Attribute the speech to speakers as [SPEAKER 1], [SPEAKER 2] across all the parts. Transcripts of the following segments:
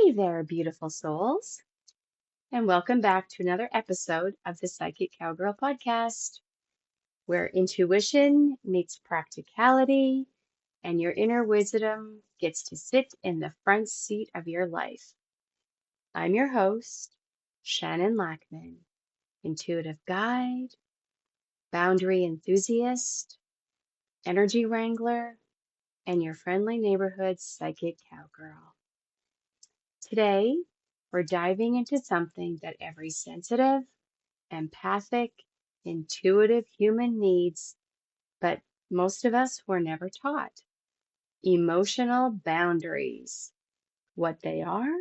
[SPEAKER 1] Hey there, beautiful souls, and welcome back to another episode of the Psychic Cowgirl podcast, where intuition meets practicality and your inner wisdom gets to sit in the front seat of your life. I'm your host, Shannon Laackmann, intuitive guide, boundary enthusiast, energy wrangler, and your friendly neighborhood psychic cowgirl. Today, we're diving into something that every sensitive, empathic, intuitive human needs, but most of us were never taught. Emotional boundaries, what they are,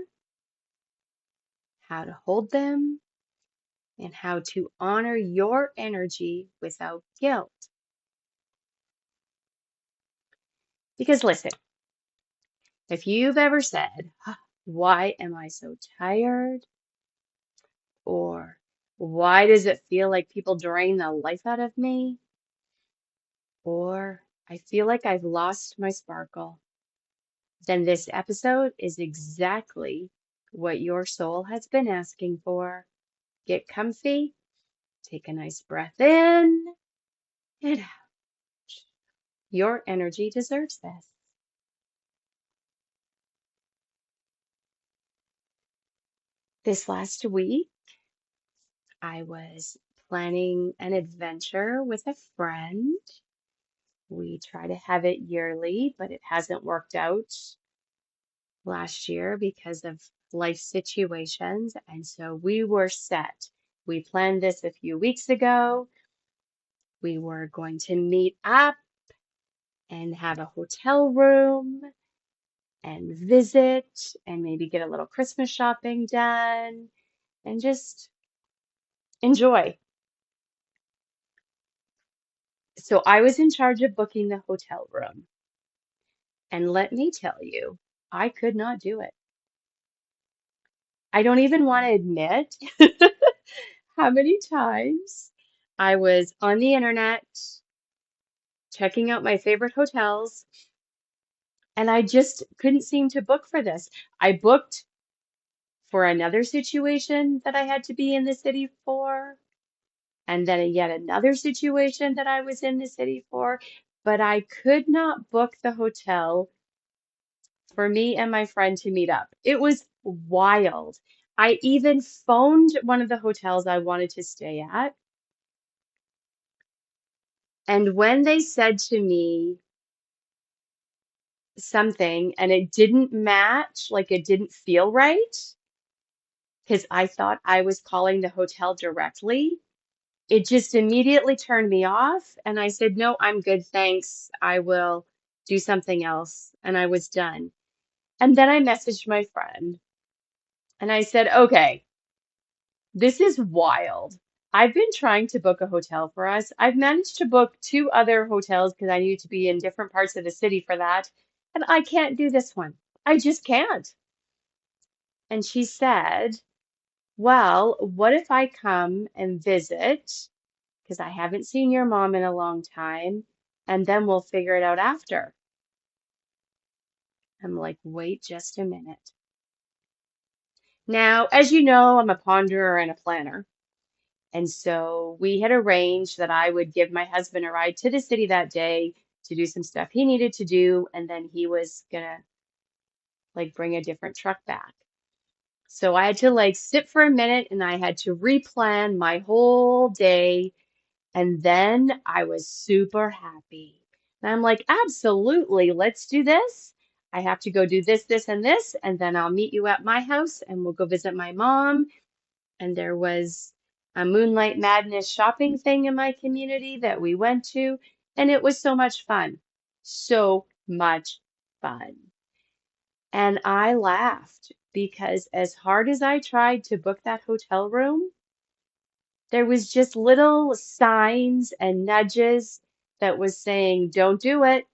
[SPEAKER 1] how to hold them, and how to honor your energy without guilt. Because listen, if you've ever said, why am I so tired? Or why does it feel like people drain the life out of me? Or I feel like I've lost my sparkle, then this episode is exactly what your soul has been asking for. Get comfy, take a nice breath in and out. Your energy deserves this. This last week, I was planning an adventure with a friend. We try to have it yearly, but it hasn't worked out last year because of life situations. And so we were set. We planned this a few weeks ago. We were going to meet up and have a hotel room and visit and maybe get a little Christmas shopping done and just enjoy. So I was in charge of booking the hotel room. And let me tell you, I could not do it. I don't even want to admit how many times I was on the internet checking out my favorite hotels, and I just couldn't seem to book for this. I booked for another situation that I had to be in the city for, and then yet another situation that I was in the city for, but I could not book the hotel for me and my friend to meet up. It was wild. I even phoned one of the hotels I wanted to stay at, and when they said to me something and it didn't match, like it didn't feel right, because I thought I was calling the hotel directly, it just immediately turned me off. And I said, no, I'm good. Thanks. I will do something else. And I was done. And then I messaged my friend and I said, okay, this is wild. I've been trying to book a hotel for us. I've managed to book two other hotels because I needed to be in different parts of the city for that. And I can't do this one. I just can't. And she said, well, what if I come and visit? Because I haven't seen your mom in a long time, and then we'll figure it out after. I'm like, wait just a minute. Now, as you know, I'm a ponderer and a planner. And so we had arranged that I would give my husband a ride to the city that day to do some stuff he needed to do, and then he was gonna like bring a different truck back. So I had to like sit for a minute and I had to replan my whole day. And then I was super happy. And I'm like, absolutely, let's do this. I have to go do this, this, and this, and then I'll meet you at my house and we'll go visit my mom. And there was a Moonlight Madness shopping thing in my community that we went to, and it was so much fun. So much fun. And I laughed because as hard as I tried to book that hotel room, there was just little signs and nudges that was saying, don't do it.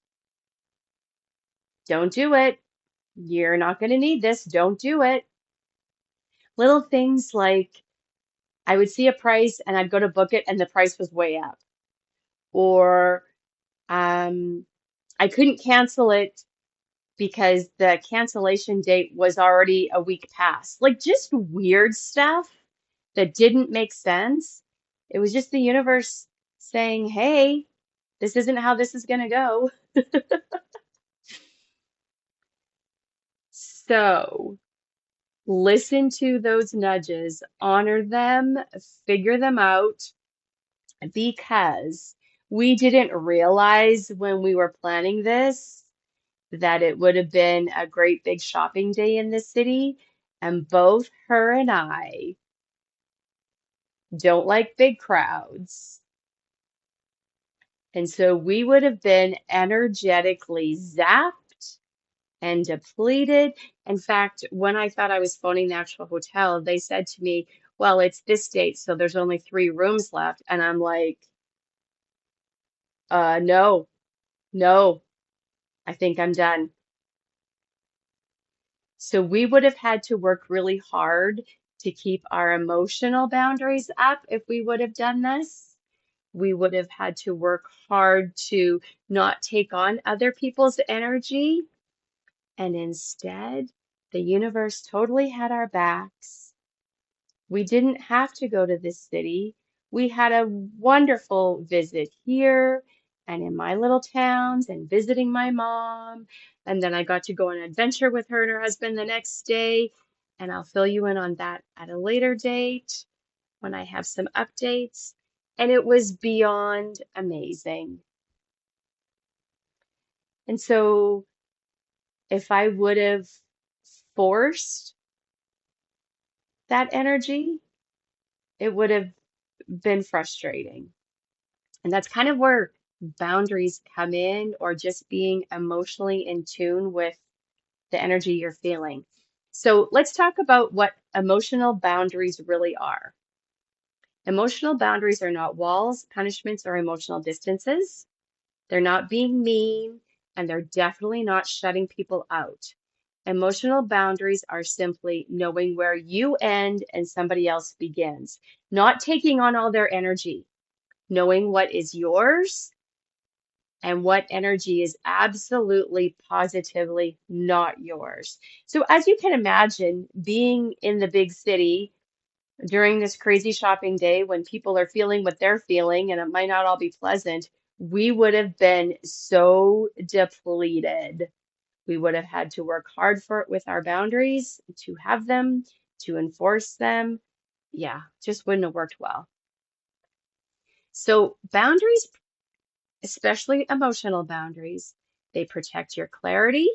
[SPEAKER 1] Don't do it. You're not going to need this. Don't do it. Little things like I would see a price and I'd go to book it and the price was way up. Or I couldn't cancel it because the cancellation date was already a week past. Like just weird stuff that didn't make sense. It was just the universe saying, hey, this isn't how this is going to go. So listen to those nudges, honor them, figure them out, because we didn't realize when we were planning this that it would have been a great big shopping day in the city. And both her and I don't like big crowds. And so we would have been energetically zapped and depleted. In fact, when I thought I was phoning the actual hotel, they said to me, well, it's this date, so there's only 3 rooms left. And I'm like, no, no, I think I'm done. So we would have had to work really hard to keep our emotional boundaries up if we would have done this. We would have had to work hard to not take on other people's energy. And instead, the universe totally had our backs. We didn't have to go to this city. We had a wonderful visit here and in my little towns and visiting my mom. And then I got to go on an adventure with her and her husband the next day. And I'll fill you in on that at a later date when I have some updates. And it was beyond amazing. And so if I would have forced that energy, it would have been frustrating. And that's kind of where boundaries come in, or just being emotionally in tune with the energy you're feeling. So let's talk about what emotional boundaries really are. Emotional boundaries are not walls, punishments, or emotional distances. They're not being mean, and they're definitely not shutting people out. Emotional boundaries are simply knowing where you end and somebody else begins, not taking on all their energy, knowing what is yours and what energy is absolutely positively not yours. So, as you can imagine, being in the big city during this crazy shopping day when people are feeling what they're feeling and it might not all be pleasant, we would have been so depleted. We would have had to work hard for it with our boundaries to have them, to enforce them. Yeah, just wouldn't have worked well. So, boundaries, especially emotional boundaries, they protect your clarity,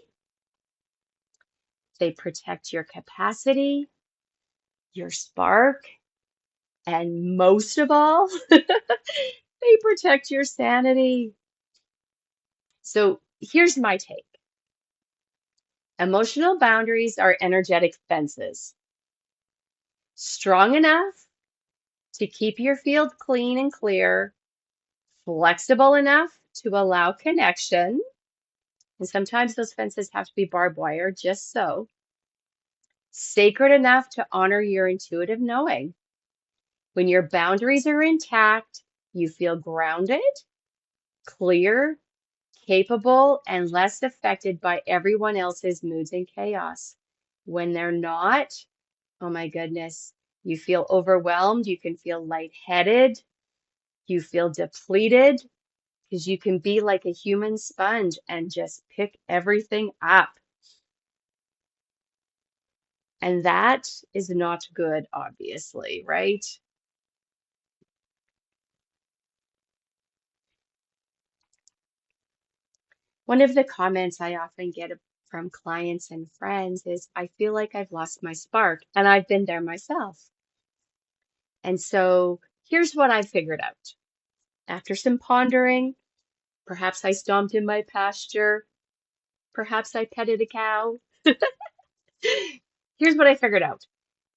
[SPEAKER 1] they protect your capacity, your spark, and most of all, they protect your sanity. So here's my take. Emotional boundaries are energetic fences, strong enough to keep your field clean and clear, flexible enough to allow connection. And sometimes those fences have to be barbed wire, just so. Sacred enough to honor your intuitive knowing. When your boundaries are intact, you feel grounded, clear, capable, and less affected by everyone else's moods and chaos. When they're not, oh my goodness, you feel overwhelmed, you can feel lightheaded, you feel depleted, because you can be like a human sponge and just pick everything up. And that is not good, obviously, right? One of the comments I often get from clients and friends is, I feel like I've lost my spark, and I've been there myself. And so here's what I figured out. After some pondering, perhaps I stomped in my pasture, perhaps I petted a cow. Here's what I figured out.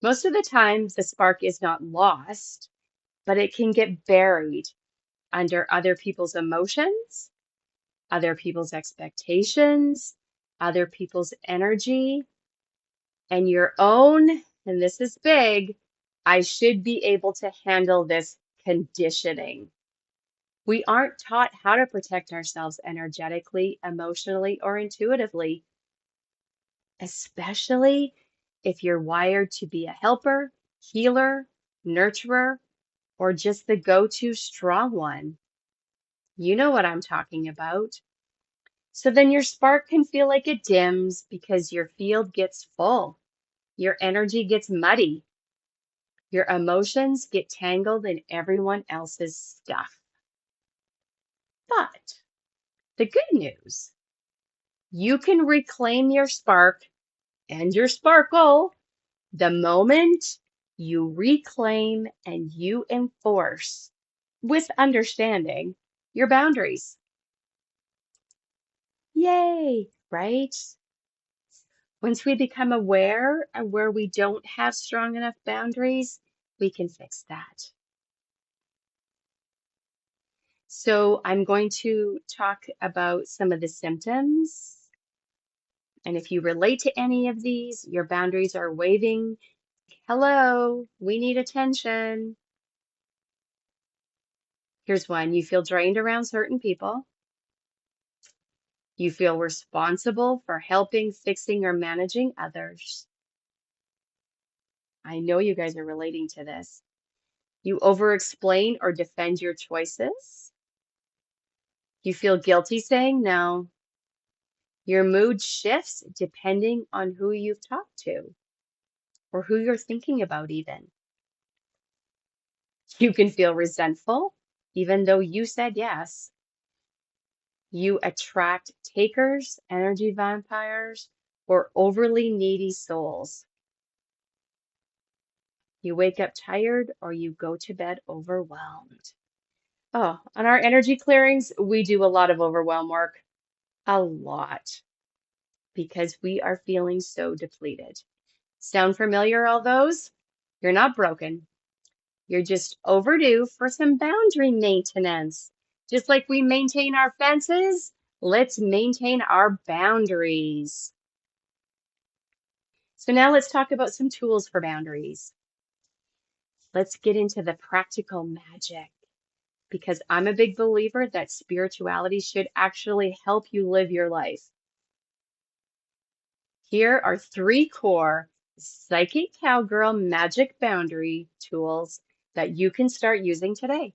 [SPEAKER 1] Most of the time, the spark is not lost, but it can get buried under other people's emotions, other people's expectations, other people's energy, and your own, and this is big, I should be able to handle this conditioning. We aren't taught how to protect ourselves energetically, emotionally, or intuitively. especially if you're wired to be a helper, healer, nurturer, or just the go-to strong one. You know what I'm talking about. So then your spark can feel like it dims because your field gets full. Your energy gets muddy. Your emotions get tangled in everyone else's stuff. But the good news, you can reclaim your spark and your sparkle the moment you reclaim and you enforce, with understanding, your boundaries. Yay, right? Once we become aware of where we don't have strong enough boundaries, we can fix that. So I'm going to talk about some of the symptoms. And if you relate to any of these, your boundaries are waving, hello, we need attention. Here's one. You feel drained around certain people. You feel responsible for helping, fixing, or managing others. I know you guys are relating to this. You over-explain or defend your choices. You feel guilty saying no. Your mood shifts depending on who you've talked to or who you're thinking about even. You can feel resentful even though you said yes. You attract takers, energy vampires, or overly needy souls. You wake up tired or you go to bed overwhelmed. Oh, on our energy clearings, we do a lot of overwhelm work. A lot. Because we are feeling so depleted. Sound familiar, all those? You're not broken. You're just overdue for some boundary maintenance. Just like we maintain our fences, let's maintain our boundaries. So now let's talk about some tools for boundaries. Let's get into the practical magic because I'm a big believer that spirituality should actually help you live your life. Here are 3 core Psychic Cowgirl magic boundary tools that you can start using today.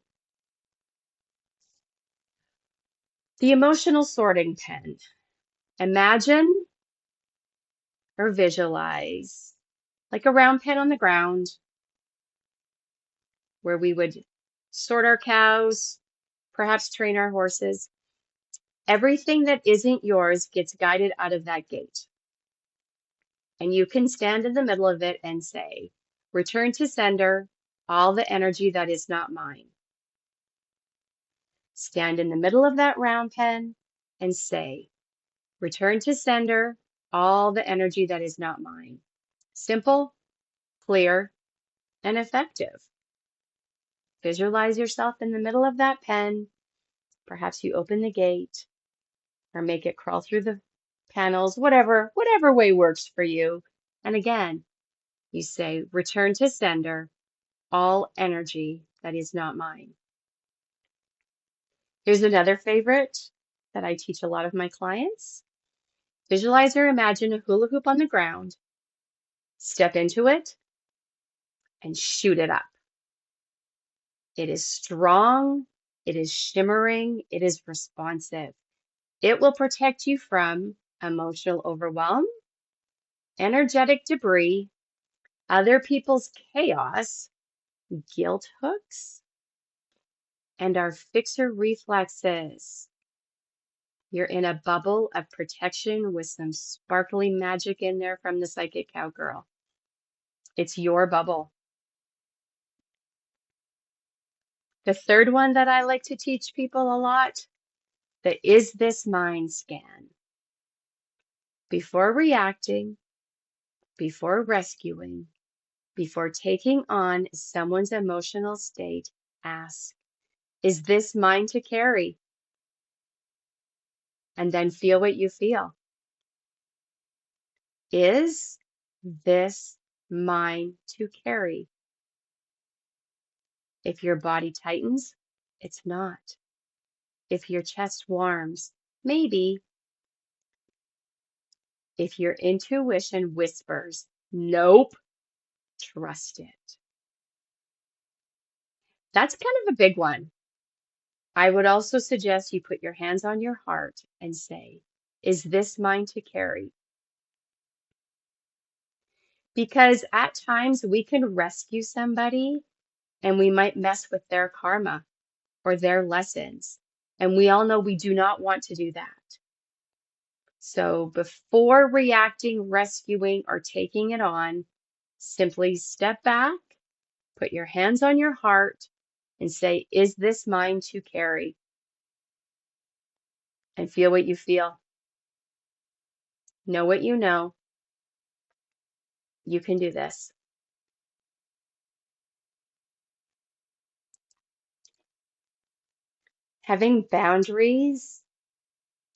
[SPEAKER 1] The emotional sorting pen. Imagine or visualize like a round pen on the ground where we would sort our cows, perhaps train our horses. Everything that isn't yours gets guided out of that gate. And you can stand in the middle of it and say, return to sender all the energy that is not mine. Stand in the middle of that round pen and say, return to sender all the energy that is not mine. Simple, clear, and effective. Visualize yourself in the middle of that pen. Perhaps you open the gate or make it crawl through the panels, whatever way works for you. And again, you say, return to sender all energy that is not mine. Here's another favorite that I teach a lot of my clients. Visualize or imagine a hula hoop on the ground. Step into it and shoot it up. It is strong, it is shimmering, it is responsive. It will protect you from emotional overwhelm, energetic debris, other people's chaos, guilt hooks, and our fixer reflexes. You're in a bubble of protection with some sparkly magic in there from the Psychic Cowgirl. It's your bubble. The third one that I like to teach people a lot, the Is This Mine scan. Before reacting, before rescuing, before taking on someone's emotional state, ask, is this mine to carry? And then feel what you feel. Is this mine to carry? If your body tightens, it's not. If your chest warms, maybe. If your intuition whispers, nope, trust it. That's kind of a big one. I would also suggest you put your hands on your heart and say, is this mine to carry? Because at times we can rescue somebody and we might mess with their karma or their lessons. And we all know we do not want to do that. So before reacting, rescuing, or taking it on, simply step back, put your hands on your heart, and say, is this mine to carry? And feel what you feel. Know what you know. You can do this. Having boundaries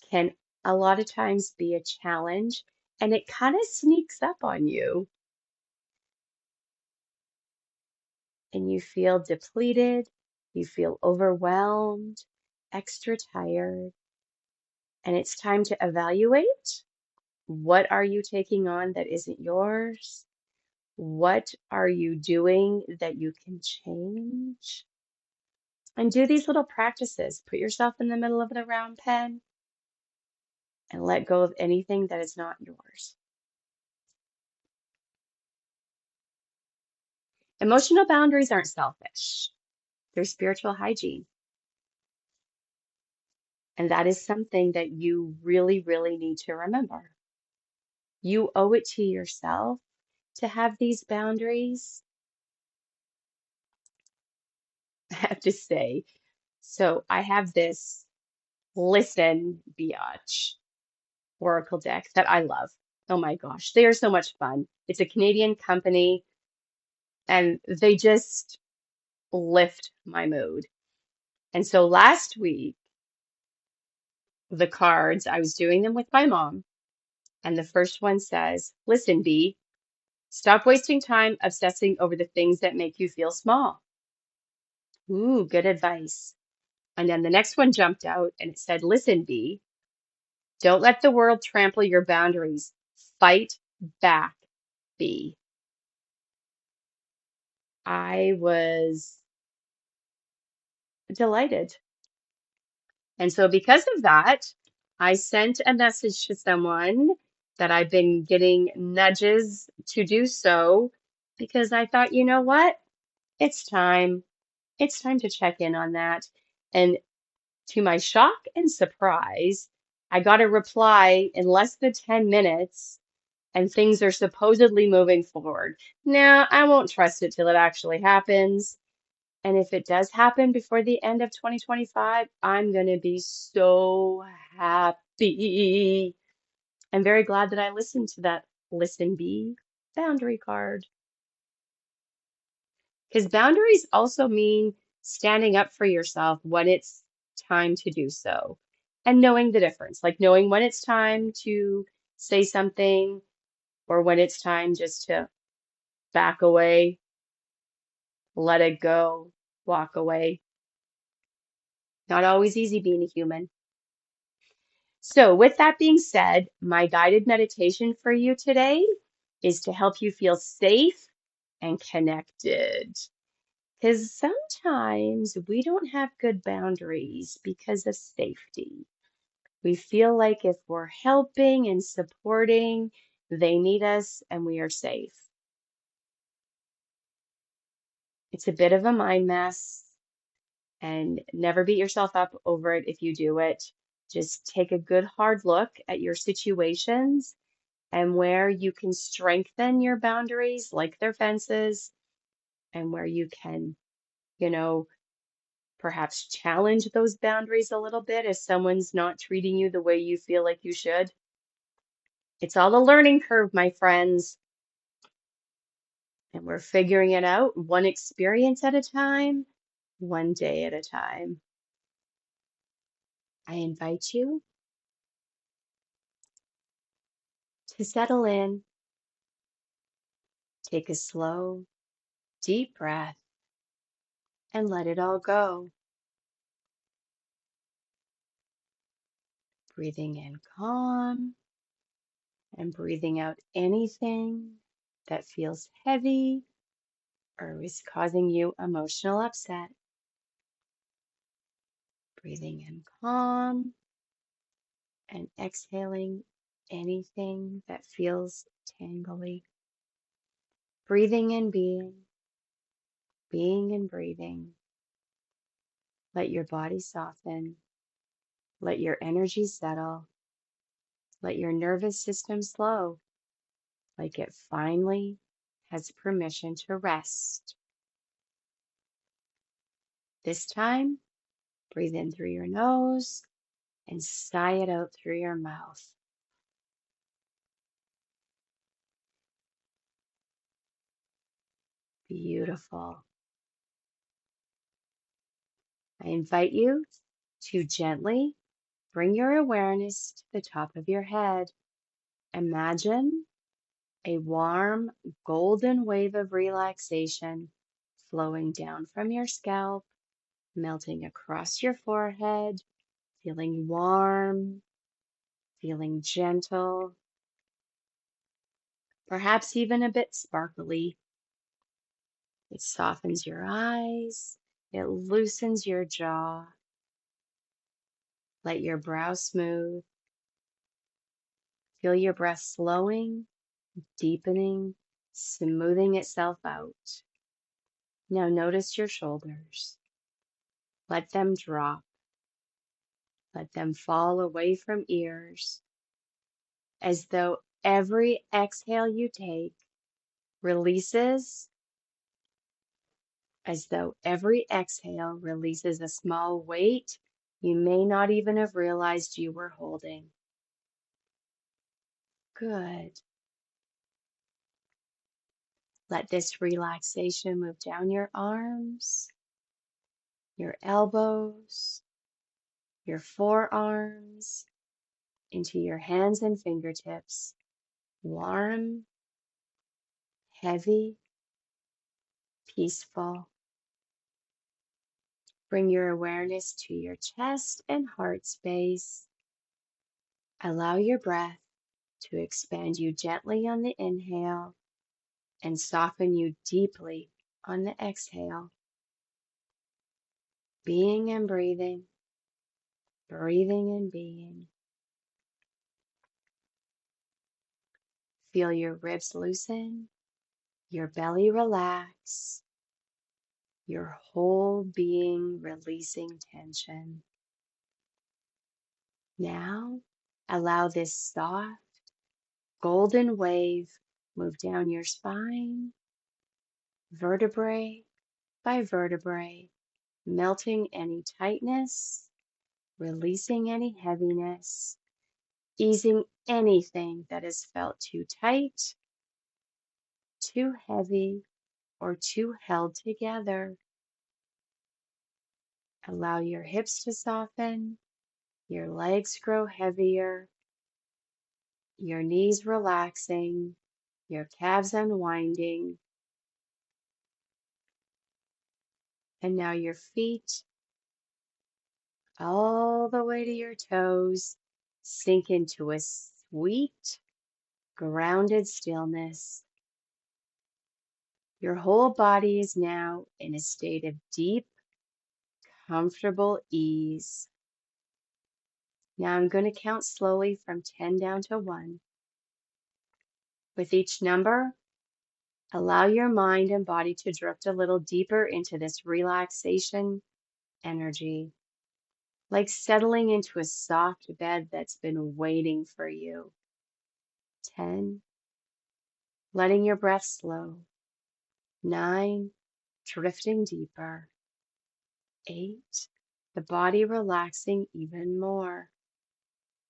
[SPEAKER 1] can a lot of times be a challenge, and it kind of sneaks up on you, and you feel depleted, you feel overwhelmed, extra tired, and it's time to evaluate. What are you taking on that isn't yours? What are you doing that you can change? And do these little practices. Put yourself in the middle of the round pen and let go of anything that is not yours. Emotional boundaries aren't selfish. They're spiritual hygiene. And that is something that you really, really need to remember. You owe it to yourself to have these boundaries. I have to say, so I have this Listen Biatch Oracle deck that I love. Oh my gosh, they are so much fun. It's a Canadian company and they just lift my mood. And so last week, the cards, I was doing them with my mom, and the first one says, listen, B, stop wasting time obsessing over the things that make you feel small. Ooh, good advice. And then the next one jumped out and it said, listen, B, don't let the world trample your boundaries. Fight back, B. I was delighted. And so, because of that, I sent a message to someone that I've been getting nudges to do so because I thought, you know what? It's time. It's time to check in on that. And to my shock and surprise, I got a reply in less than 10 minutes and things are supposedly moving forward. Now, I won't trust it till it actually happens. And if it does happen before the end of 2025, I'm going to be so happy. I'm very glad that I listened to that Listen Be boundary card. Because boundaries also mean standing up for yourself when it's time to do so and knowing the difference, like knowing when it's time to say something or when it's time just to back away, let it go, walk away. Not always easy being a human. So, with that being said, my guided meditation for you today is to help you feel safe and connected. Because sometimes we don't have good boundaries because of safety. We feel like if we're helping and supporting, they need us and we are safe. It's a bit of a mind mess, and never beat yourself up over it if you do it. Just take a good hard look at your situations and where you can strengthen your boundaries, like their fences, and where you can, you know, perhaps challenge those boundaries a little bit if someone's not treating you the way you feel like you should. It's all a learning curve, my friends, and we're figuring it out one experience at a time, one day at a time. I invite you to settle in, take a slow, deep breath, and let it all go. Breathing in calm and breathing out anything that feels heavy or is causing you emotional upset. Breathing in calm and exhaling anything that feels tangly. Breathing and being and breathing. Let your body soften. Let your energy settle. Let your nervous system slow, like it finally has permission to rest. This time, breathe in through your nose and sigh it out through your mouth. Beautiful. I invite you to gently bring your awareness to the top of your head. Imagine a warm, golden wave of relaxation flowing down from your scalp, melting across your forehead, feeling warm, feeling gentle, perhaps even a bit sparkly. It softens your eyes, it loosens your jaw. Let your brow smooth. Feel your breath slowing, deepening, smoothing itself out. Now notice your shoulders. Let them drop. Let them fall away from ears, as though every exhale you take releases, as though every exhale releases a small weight you may not even have realized you were holding. Good. Let this relaxation move down your arms, your elbows, your forearms, into your hands and fingertips. Warm, heavy, peaceful. Bring your awareness to your chest and heart space. Allow your breath to expand you gently on the inhale and soften you deeply on the exhale. Being and breathing, breathing and being. Feel your ribs loosen, your belly relax, your whole being releasing tension. Now, allow this soft, golden wave move down your spine, vertebrae by vertebrae, melting any tightness, releasing any heaviness, easing anything that has felt too tight, too heavy, or too held together. Allow your hips to soften, your legs grow heavier, your knees relaxing, your calves unwinding, and now your feet all the way to your toes sink into a sweet, grounded stillness. Your whole body is now in a state of deep, comfortable ease. Now I'm going to count slowly from 10 down to 1. With each number, allow your mind and body to drift a little deeper into this relaxation energy, like settling into a soft bed that's been waiting for you. 10, letting your breath slow. 9, drifting deeper. 8, the body relaxing even more.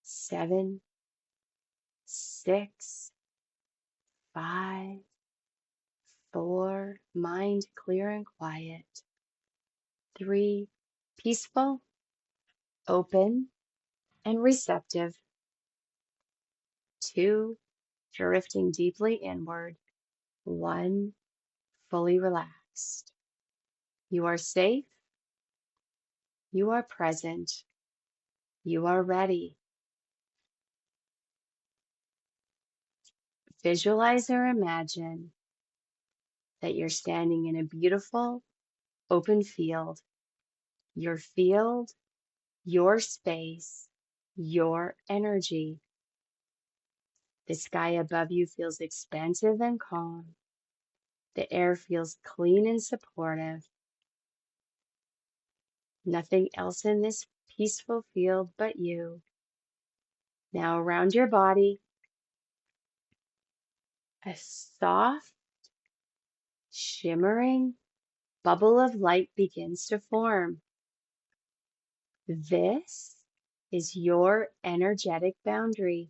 [SPEAKER 1] 7, 6, 5, 4, mind clear and quiet. 3, peaceful, open, and receptive. 2, drifting deeply inward. 1, fully relaxed. You are safe. You are present. You are ready. Visualize or imagine that you're standing in a beautiful open field. Your field, your space, your energy. The sky above you feels expansive and calm. The air feels clean and supportive. Nothing else in this peaceful field but you. Now around your body, a soft, shimmering bubble of light begins to form. This is your energetic boundary,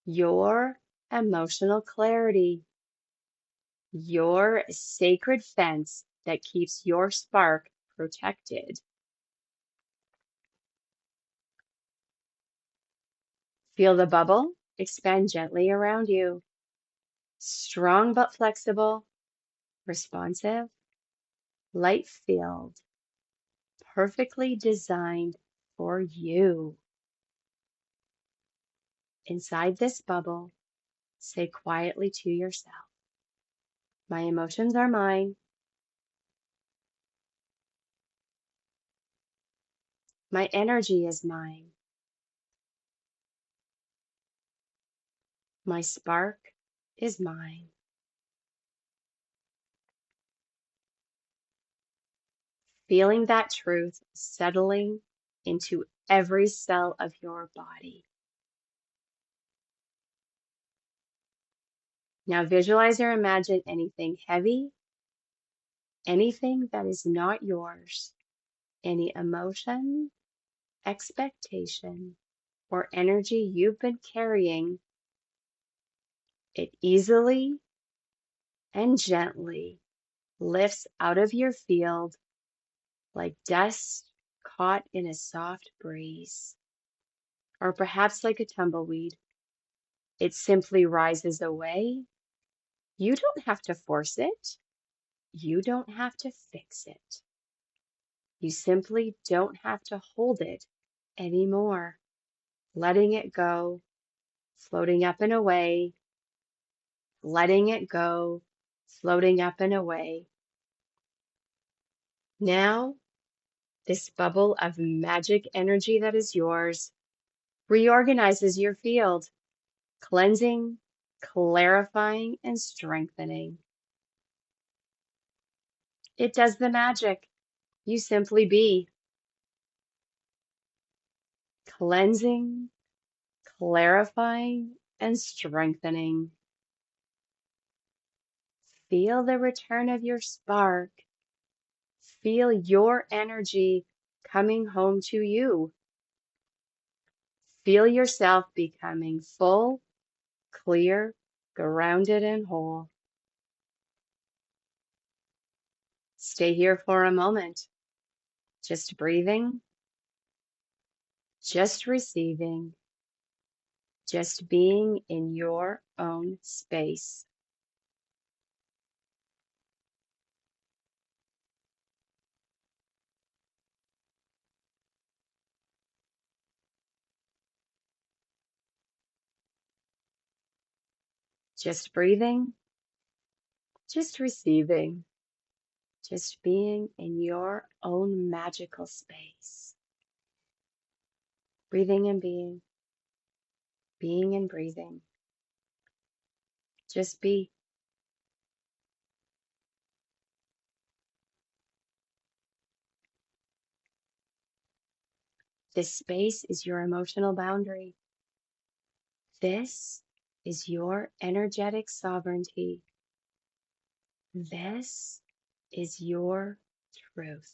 [SPEAKER 1] your emotional clarity, your sacred fence that keeps your spark protected. Feel the bubble expand gently around you, strong but flexible, responsive, light-filled, perfectly designed for you. Inside this bubble, say quietly to yourself, my emotions are mine, my energy is mine, my spark is mine. Feeling that truth settling into every cell of your body. Now visualize or imagine anything heavy, anything that is not yours, any emotion, expectation, or energy you've been carrying. It easily and gently lifts out of your field like dust caught in a soft breeze, or perhaps like a tumbleweed. It simply rises away. You don't have to force it. You don't have to fix it. You simply don't have to hold it anymore. Letting it go, floating up and away, letting it go, floating up and away. Now, this bubble of magic energy that is yours reorganizes your field, cleansing, clarifying, and strengthening. It does the magic. You simply be. Cleansing, clarifying, and strengthening. Feel the return of your spark. Feel your energy coming home to you. Feel yourself becoming full, clear, grounded, and whole. Stay here for a moment, just breathing, just receiving, just being in your own space. Just breathing, just receiving, just being in your own magical space. Breathing and being and breathing. Just be. This space is your emotional boundary. This is your energetic sovereignty. This is your truth.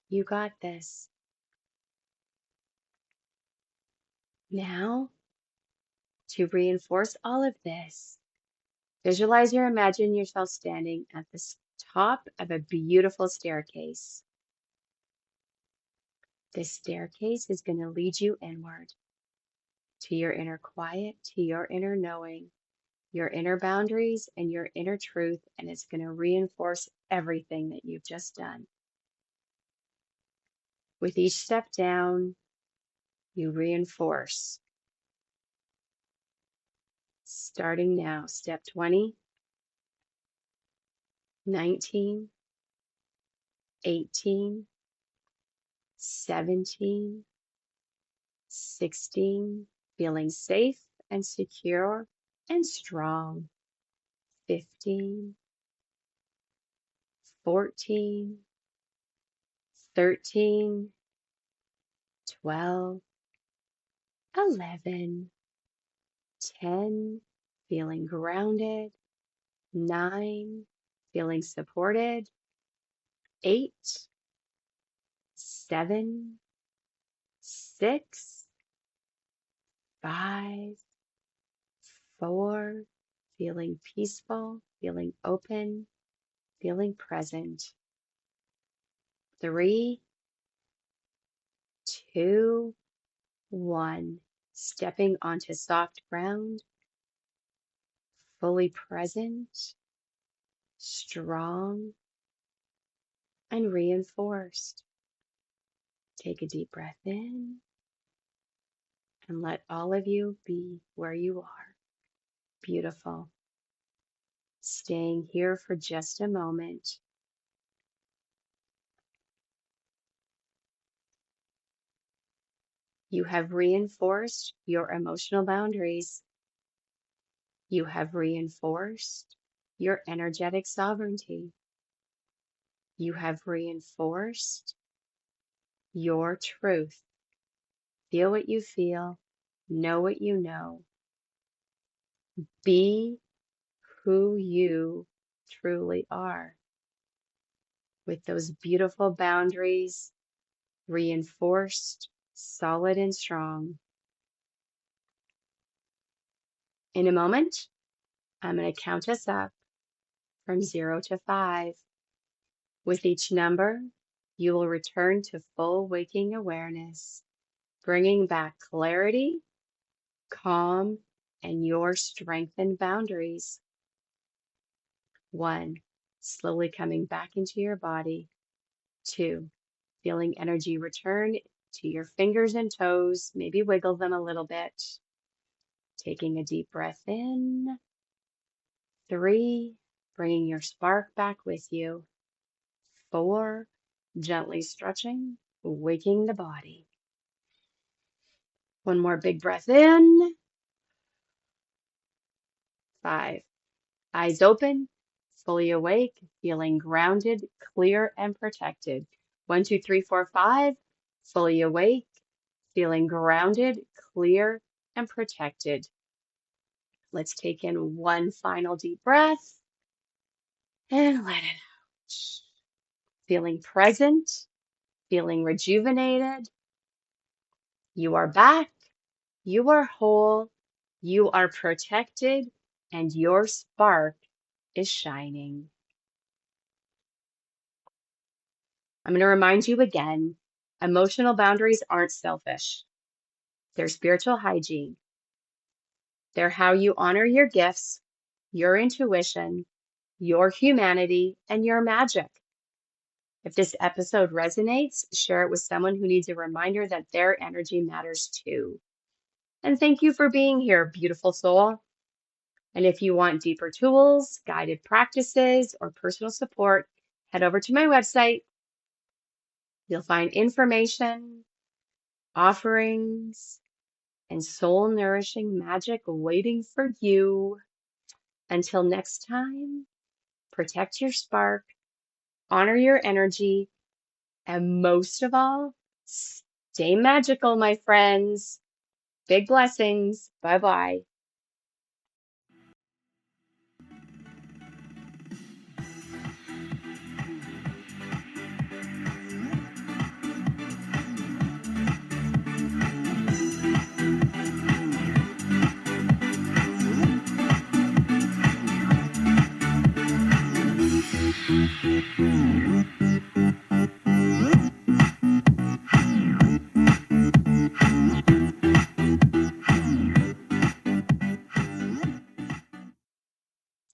[SPEAKER 1] You got this. Now, to reinforce all of this, visualize or imagine yourself standing at the top of a beautiful staircase. This staircase is going to lead you inward to your inner quiet, to your inner knowing. your inner boundaries and your inner truth, and it's going to reinforce everything that you've just done. With each step down, you reinforce. Starting now, step 20, 19, 18, 17, 16, feeling safe and secure and strong. 15, 14, 13, 12, 11, 10, feeling grounded. 9, feeling supported. 8, 7, 6, 5, 4, feeling peaceful, feeling open, feeling present. 3, 2, 1, stepping onto soft ground, fully present, strong, and reinforced. Take a deep breath in and let all of you be where you are. Beautiful. Staying here for just a moment. You have reinforced your emotional boundaries. You have reinforced your energetic sovereignty. You have reinforced your truth. Feel what you feel. Know what you know. Be who you truly are. With those beautiful boundaries reinforced, solid and strong. In a moment, I'm going to count us up from 0 to 5. With each number, you will return to full waking awareness, bringing back clarity, calm, and your strengthened boundaries. 1, slowly coming back into your body. 2, feeling energy return to your fingers and toes, maybe wiggle them a little bit. Taking a deep breath in. 3, bringing your spark back with you. 4, gently stretching, waking the body. One more big breath in. 5, eyes open, fully awake, feeling grounded, clear, and protected. 1, 2, 3, 4, 5, fully awake, feeling grounded, clear, and protected. Let's take in one final deep breath and let it out. Feeling present, feeling rejuvenated. You are back, you are whole, you are protected, and your spark is shining. I'm going to remind you again, emotional boundaries aren't selfish. They're spiritual hygiene. They're how you honor your gifts, your intuition, your humanity, and your magic. If this episode resonates, share it with someone who needs a reminder that their energy matters too. And thank you for being here, beautiful soul. And if you want deeper tools, guided practices, or personal support, head over to my website. You'll find information, offerings, and soul nourishing magic waiting for you. Until next time, protect your spark, honor your energy, and most of all, stay magical, my friends. Big blessings. Bye-bye.